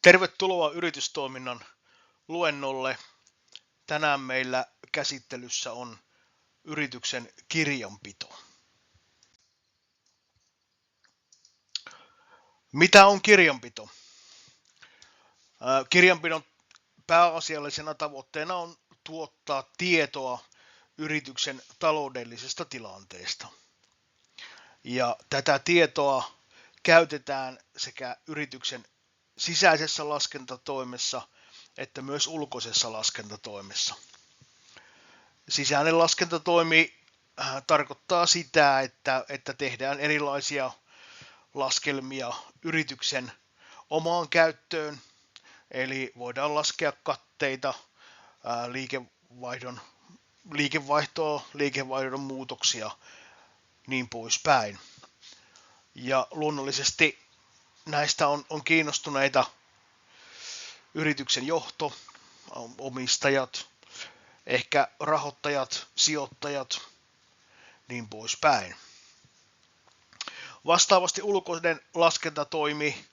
Tervetuloa yritystoiminnan luennolle. Tänään meillä käsittelyssä on yrityksen kirjanpito. Mitä on kirjanpito? Kirjanpidon pääasiallisena tavoitteena on tuottaa tietoa yrityksen taloudellisesta tilanteesta. Ja tätä tietoa käytetään sekä yrityksen sisäisessä laskentatoimessa että myös ulkoisessa laskentatoimessa. Sisäinen laskentatoimi tarkoittaa sitä, että tehdään erilaisia laskelmia yrityksen omaan käyttöön, eli voidaan laskea katteita, liikevaihdon muutoksia, niin poispäin. Ja luonnollisesti näistä on kiinnostuneita yrityksen johto, omistajat, ehkä rahoittajat, sijoittajat, niin poispäin. Vastaavasti ulkoinen laskentatoimi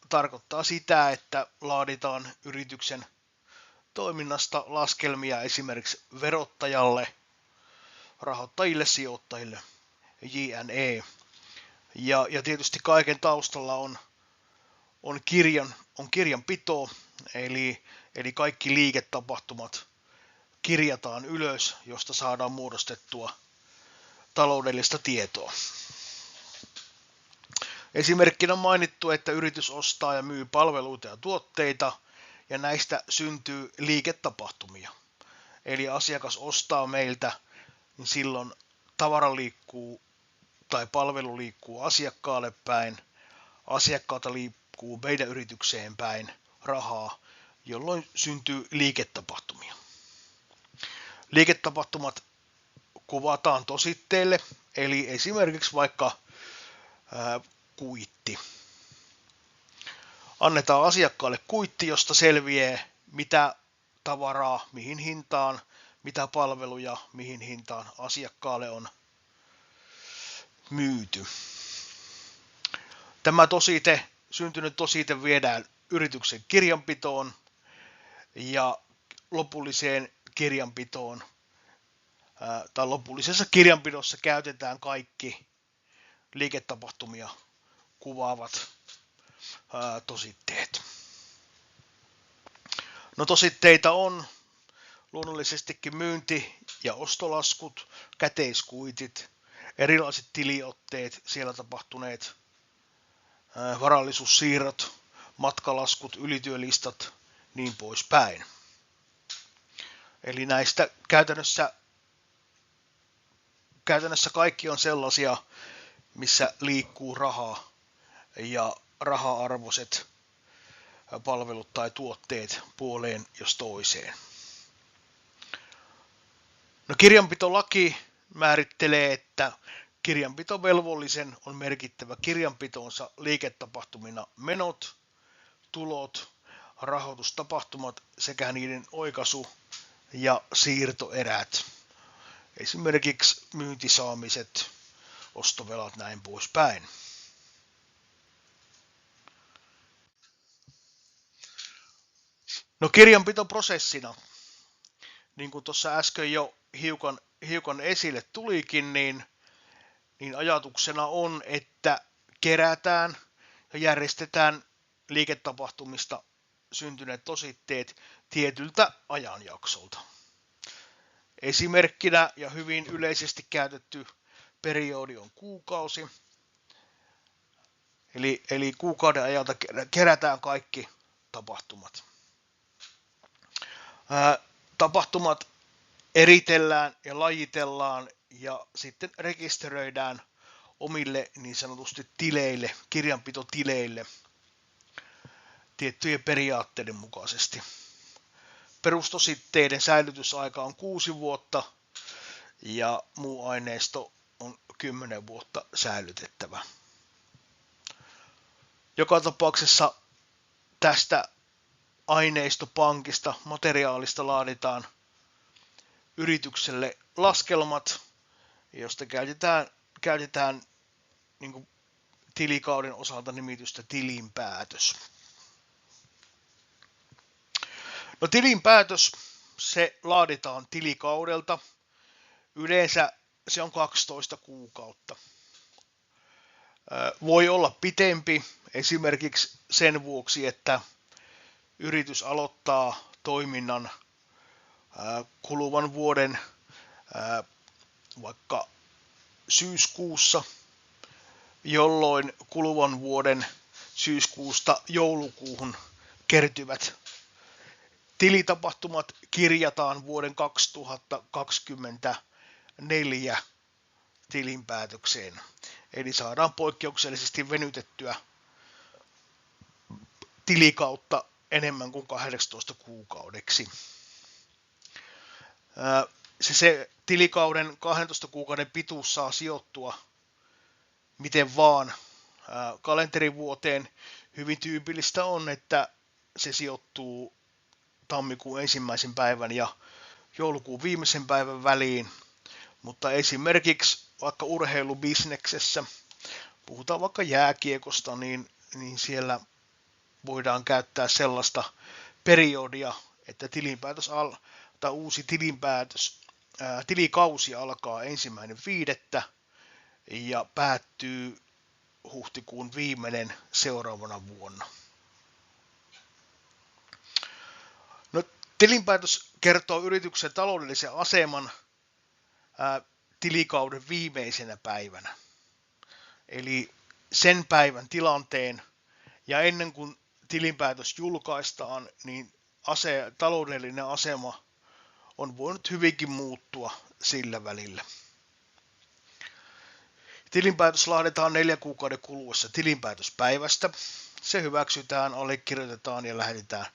tarkoittaa sitä, että laaditaan yrityksen toiminnasta laskelmia esimerkiksi verottajalle, rahoittajille, sijoittajille, jne. Ja tietysti kaiken taustalla on kirjanpito, eli kaikki liiketapahtumat kirjataan ylös, josta saadaan muodostettua taloudellista tietoa. Esimerkkinä on mainittu, että yritys ostaa ja myy palveluita ja tuotteita, ja näistä syntyy liiketapahtumia. Eli asiakas ostaa meiltä, niin silloin tavara liikkuu tai palvelu liikkuu asiakkaalle päin, asiakkaalta liikkuu meidän yritykseen päin rahaa, jolloin syntyy liiketapahtumia. Liiketapahtumat kuvataan tositteelle, eli esimerkiksi vaikka kuitti. Annetaan asiakkaalle kuitti, josta selviää mitä tavaraa, mihin hintaan, mitä palveluja, mihin hintaan asiakkaalle on myyty. Tämä syntynyt tosite viedään yrityksen kirjanpitoon ja lopulliseen kirjanpitoon tai lopullisessa kirjanpidossa käytetään kaikki liiketapahtumia kuvaavat tositteet. No, tositteita on luonnollisestikin myynti- ja ostolaskut, käteiskuitit, erilaiset tiliotteet, siellä tapahtuneet varallisuussiirrot, matkalaskut, ylityölistat, niin poispäin. Eli näistä käytännössä kaikki on sellaisia, missä liikkuu rahaa ja raha-arvoiset palvelut tai tuotteet puoleen jos toiseen. No, kirjanpitolaki määrittelee, että kirjanpitovelvollisen on merkittävä kirjanpitoonsa liiketapahtumina menot, tulot, rahoitustapahtumat sekä niiden oikaisu- ja siirtoerät, esimerkiksi myyntisaamiset, ostovelat, näin poispäin. No, kirjanpitoprosessina, niin kuin tuossa äsken jo hiukan esille tulikin, niin ajatuksena on, että kerätään ja järjestetään liiketapahtumista syntyneet tositteet tietyltä ajanjaksolta. Esimerkkinä ja hyvin yleisesti käytetty periodi on kuukausi, eli kuukauden ajalta kerätään kaikki tapahtumat. Tapahtumat eritellään ja lajitellaan ja sitten rekisteröidään omille niin sanotusti tileille, kirjanpitotileille tiettyjen periaatteiden mukaisesti. Perustositteiden säilytysaika on 6 vuotta ja muu aineisto on 10 vuotta säilytettävä. Joka tapauksessa tästä aineistopankista, materiaalista laaditaan yritykselle laskelmat, josta käytetään niin kuin tilikauden osalta nimitystä tilinpäätös. No tilinpäätös, se laaditaan tilikaudelta. Yleensä se on 12 kuukautta. Voi olla pitempi esimerkiksi sen vuoksi, että yritys aloittaa toiminnan kuluvan vuoden vaikka syyskuussa, jolloin kuluvan vuoden syyskuusta joulukuuhun kertyvät tilitapahtumat kirjataan vuoden 2024 tilinpäätökseen. Eli saadaan poikkeuksellisesti venytettyä tilikautta enemmän kuin 18 kuukaudeksi. Se tilikauden 12 kuukauden pituus saa sijoittua miten vaan kalenterivuoteen. Hyvin tyypillistä on, että se sijoittuu tammikuun 1. päivän ja joulukuun viimeisen päivän väliin, mutta esimerkiksi vaikka urheilubisneksessä, puhutaan vaikka jääkiekosta, niin siellä voidaan käyttää sellaista periodia, että uusi tilikausi alkaa 1.5. ja päättyy huhtikuun viimeinen seuraavana vuonna. No, tilinpäätös kertoo yrityksen taloudellisen aseman tilikauden viimeisenä päivänä. Eli sen päivän tilanteen, ja ennen kuin tilinpäätös julkaistaan, niin taloudellinen asema on voinut hyvinkin muuttua sillä välillä. Tilinpäätös laaditaan 4 kuukauden kuluessa tilinpäätöspäivästä. Se hyväksytään, allekirjoitetaan ja lähetetään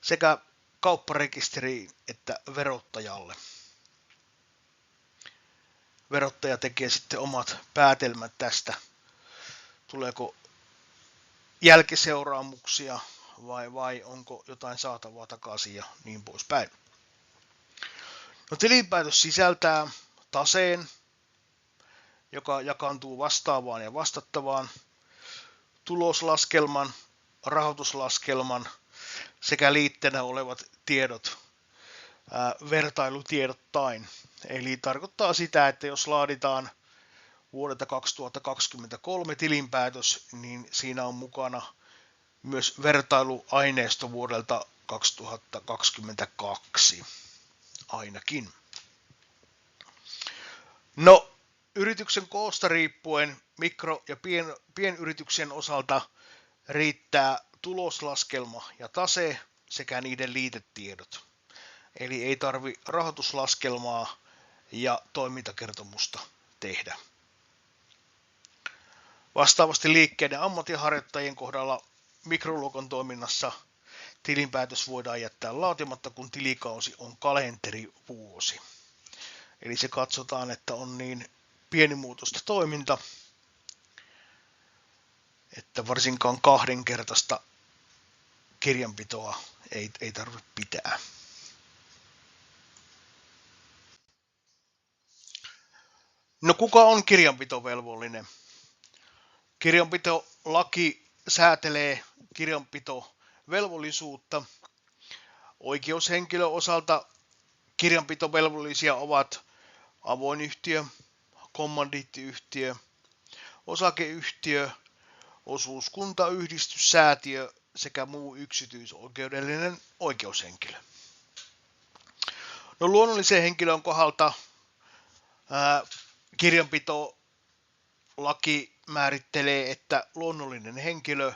sekä kaupparekisteriin että verottajalle. Verottaja tekee sitten omat päätelmät tästä, tuleeko jälkiseuraamuksia vai onko jotain saatavaa takaisin ja niin poispäin. No, tilinpäätös sisältää taseen, joka jakaantuu vastaavaan ja vastattavaan, tuloslaskelman, rahoituslaskelman sekä liitteenä olevat tiedot vertailutiedottain. Eli tarkoittaa sitä, että jos laaditaan vuodelta 2023 tilinpäätös, niin siinä on mukana myös vertailuaineisto vuodelta 2022 ainakin. No, yrityksen koosta riippuen mikro- ja pienyrityksen osalta riittää tuloslaskelma ja tase sekä niiden liitetiedot. Eli ei tarvi rahoituslaskelmaa ja toimintakertomusta tehdä. Vastaavasti liikkeiden ammatinharjoittajien kohdalla mikroluokan toiminnassa tilinpäätös voidaan jättää laatimatta, kun tilikausi on kalenterivuosi. Eli se katsotaan, että on niin pienimuotoista toiminta, että varsinkaan kahdenkertaista kirjanpitoa ei tarvitse pitää. No, kuka on kirjanpitovelvollinen? Kirjanpitolaki säätelee kirjanpitovelvollisuutta. Oikeushenkilön osalta kirjanpitovelvollisia ovat avoin yhtiö, kommandiittiyhtiö, osakeyhtiö, osuuskunta, yhdistys, säätiö sekä muu yksityisoikeudellinen oikeushenkilö. No, luonnollisen henkilön kohdalta kirjanpitolaki määrittelee, että luonnollinen henkilö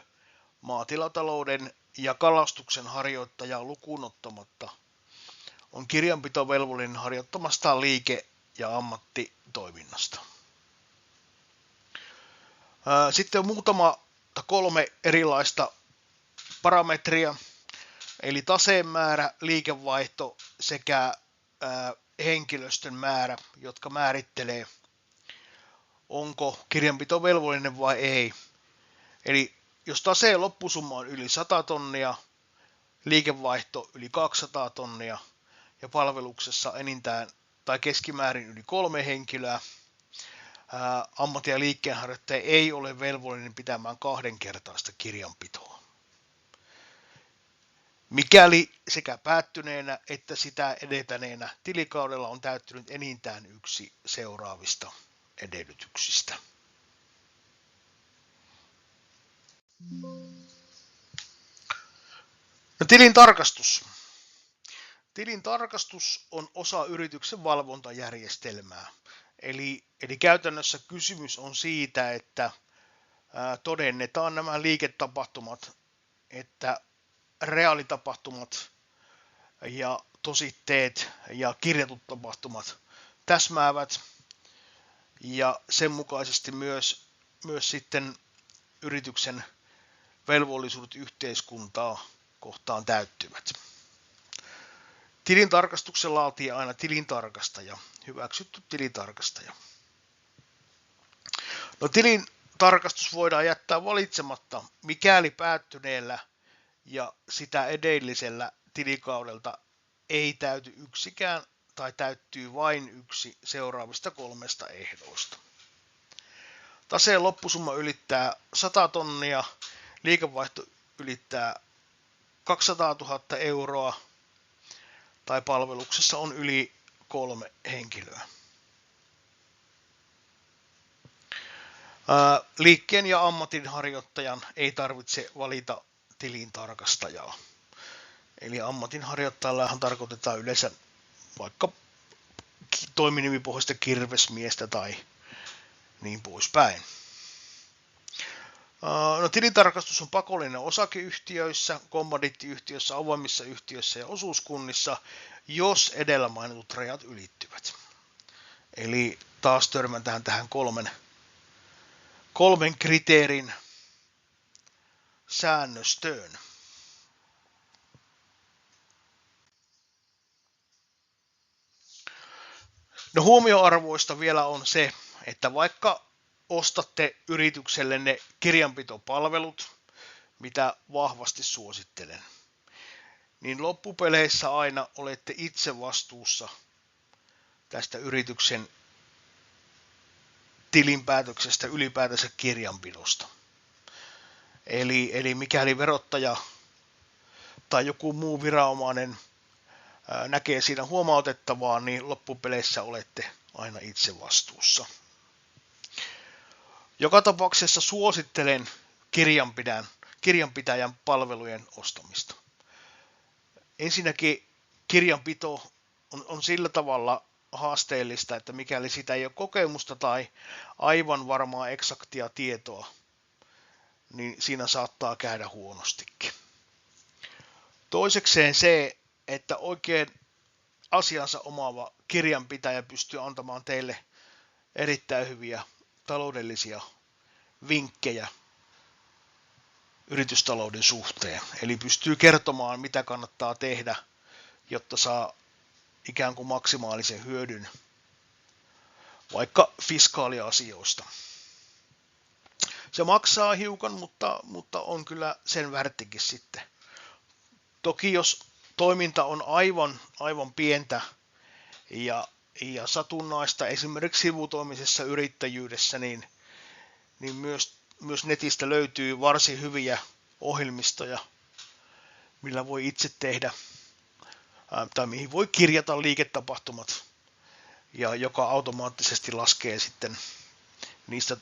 maatilatalouden ja kalastuksen harjoittajaa lukuun ottamatta on kirjanpitovelvollinen harjoittamastaan liike- ja ammattitoiminnasta. Sitten on kolme erilaista parametria, eli taseen määrä, liikevaihto sekä henkilöstön määrä, jotka määrittelee, onko kirjanpitovelvollinen vai ei. Eli jos taseen loppusumma on yli 100 tonnia, liikevaihto yli 200 tonnia ja palveluksessa enintään tai keskimäärin yli 3 henkilöä, ammatti- ja liikkeenharjoittaja ei ole velvollinen pitämään kahdenkertaista kirjanpitoa. Mikäli sekä päättyneenä että sitä edetäneenä tilikaudella on täyttynyt enintään yksi seuraavista edellytyksistä. No, tilintarkastus. Tilintarkastus on osa yrityksen valvontajärjestelmää. Eli käytännössä kysymys on siitä, että todennetaan nämä liiketapahtumat, että reaalitapahtumat ja tositteet ja kirjatut tapahtumat täsmäävät ja sen mukaisesti myös sitten yrityksen velvollisuudet yhteiskuntaa kohtaan täyttyvät. Tilintarkastuksen laatii aina tilintarkastaja, hyväksytty tilintarkastaja. No, tilintarkastus voidaan jättää valitsematta, mikäli päättyneellä ja sitä edellisellä tilikaudelta ei täyty yksikään tai täyttyy vain yksi seuraavista 3 ehdoista. Taseen loppusumma ylittää 100 tonnia, liikevaihto ylittää 200 000 euroa tai palveluksessa on yli 3 henkilöä. Liikkeen ja ammatinharjoittajan ei tarvitse valita tilintarkastajaa. Eli ammatinharjoittajallahan tarkoitetaan yleensä vaikka toiminimipohjaista kirvesmiestä tai niin poispäin. No, tilintarkastus on pakollinen osakeyhtiöissä, kommandiittiyhtiöissä, avoimissa yhtiöissä ja osuuskunnissa, jos edellä mainitut rajat ylittyvät. Eli taas törmätään tähän kolmen kriteerin säännöstöön. No, huomioarvoista vielä on se, että vaikka ostatte yrityksellenne kirjanpitopalvelut, mitä vahvasti suosittelen, niin loppupeleissä aina olette itse vastuussa tästä yrityksen tilinpäätöksestä, ylipäätänsä kirjanpidosta. Eli mikäli verottaja tai joku muu viranomainen näkee siinä huomautettavaa, niin loppupeleissä olette aina itse vastuussa. Joka tapauksessa suosittelen kirjanpitäjän palvelujen ostamista. Ensinnäkin kirjanpito on sillä tavalla haasteellista, että mikäli sitä ei ole kokemusta tai aivan varmaa eksaktia tietoa, niin siinä saattaa käydä huonostikin. Toisekseen se, että oikein asiansa omaava kirjanpitäjä pystyy antamaan teille erittäin hyviä taloudellisia vinkkejä yritystalouden suhteen. Eli pystyy kertomaan, mitä kannattaa tehdä, jotta saa ikään kuin maksimaalisen hyödyn vaikka fiskaaliasioista. Se maksaa hiukan, mutta on kyllä sen väärtikin sitten. Toki jos toiminta on aivan pientä ja satunnaista, esimerkiksi sivutoimisessa yrittäjyydessä, niin myös netistä löytyy varsin hyviä ohjelmistoja, millä voi itse tehdä tai mihin voi kirjata liiketapahtumat ja joka automaattisesti laskee sitten niistä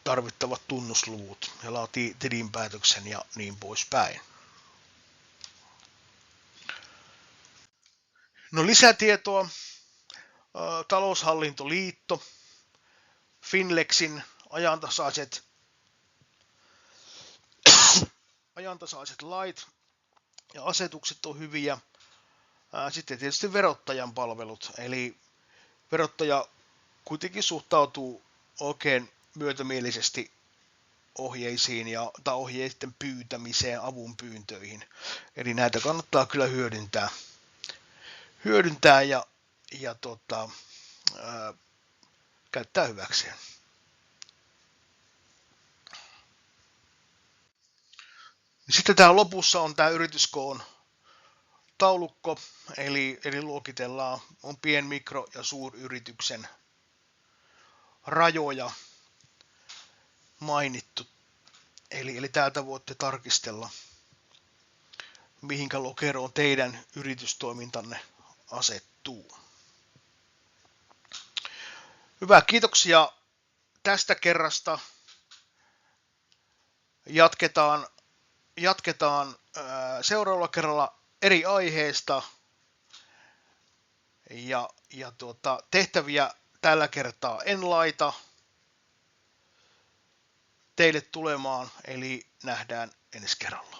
tarvittavat tunnusluvut ja laatii tilinpäätöksen ja niin poispäin. No, lisätietoa. Taloushallintoliitto, Finlexin ajantasaiset lait ja asetukset on hyviä. Sitten tietysti verottajan palvelut, eli verottaja kuitenkin suhtautuu oikein myötämielisesti ohjeisiin tai ohjeiden pyytämiseen, avun pyyntöihin. Eli näitä kannattaa kyllä hyödyntää ja käyttää hyväkseen. Sitten täällä lopussa on tämä yrityskoon taulukko, eli luokitellaan on pien-, mikro- ja suuryrityksen rajoja mainittu. Eli täältä voitte tarkistella, mihinkä lokeroon teidän yritystoimintanne asettuu. Hyvä, kiitoksia tästä kerrasta. Jatketaan seuraavalla kerralla eri aiheesta. Ja tehtäviä tällä kertaa en laita teille tulemaan, eli nähdään ensi kerralla.